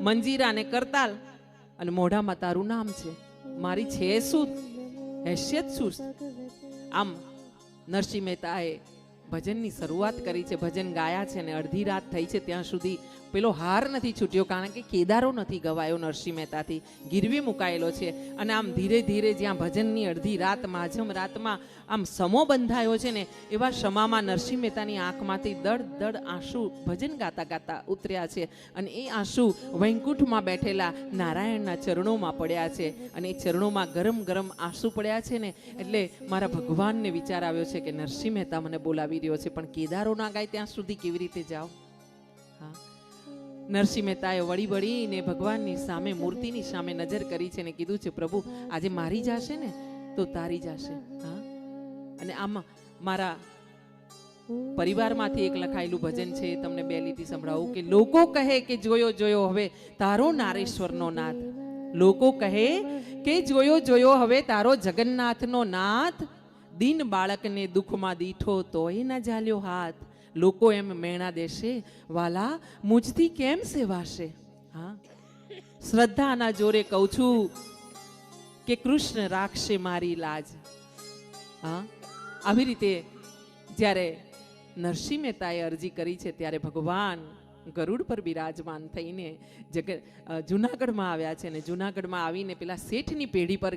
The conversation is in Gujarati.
મંજીરા ને કરતાલ અને મોઢામાં તારું નામ છે, મારી છે શું હેસિયત શું? આમ નરસિંહ મહેતાએ ભજનની શરૂઆત કરી છે, ભજન ગાયા છે ને અડધી રાત થઈ છે ત્યાં સુધી પેલો હાર નથી છૂટ્યો, કારણ કે કેદારો નથી ગવાયો નરસિંહ મહેતાથી, ગીરવે મુકાયેલો છે. અને આમ ધીરે ધીરે જ્યાં ભજનની અડધી રાત માઝમ રાતમાં આમ સમો બંધાયો છે ને એવા સમામાં નરસિંહ મહેતાની આંખમાંથી દડ દડ આંસુ ભજન ગાતા ગાતા ઉતર્યા છે. અને એ આંસુ વૈકુંઠમાં બેઠેલા નારાયણના ચરણોમાં પડ્યા છે. અને એ ચરણોમાં ગરમ ગરમ આંસુ પડ્યા છે ને એટલે મારા ભગવાનને વિચાર આવ્યો છે કે નરસિંહ મહેતા મને બોલાવી રહ્યો છે, પણ કેદારો ના ગાય ત્યાં સુધી કેવી રીતે જાઓ? હા, નરસિંહ મહેતાએ વળી વળીને ભગવાનની સામે, મૂર્તિની સામે નજર કરી છે ને કીધું છે, પ્રભુ આજે મારી જશે ને તો તારી જશે. હા, અને આમાં મારા પરિવારમાંથી એક લખાયેલું ભજન છે, તમને બે લીટી સંભળાવું કે લોકો કહે કે જોયો જોયો હવે તારો નારેશ્વરનો નાથ, લોકો કહે કે જોયો જોયો હવે તારો જગન્નાથનો નાથ, દીન બાળકને દુઃખમાં દીઠો તોય ન ઝાલ્યો હાથ, લોકો એમ મેણા દેશે વાલા મુજથી કેમ સેવાશે. હા, શ્રદ્ધાના જોરે કહું છું કે કૃષ્ણ રાખશે મારી લાજ. હા, આવી રીતે જ્યારે નરસિંહ મહેતાએ અરજી કરી છે ત્યારે ભગવાન ગરુડ પર બિરાજમાન થઈને જુનાગઢમાં આવ્યા છે ને જુનાગઢમાં આવીને પેલા શેઠની પેઢી પર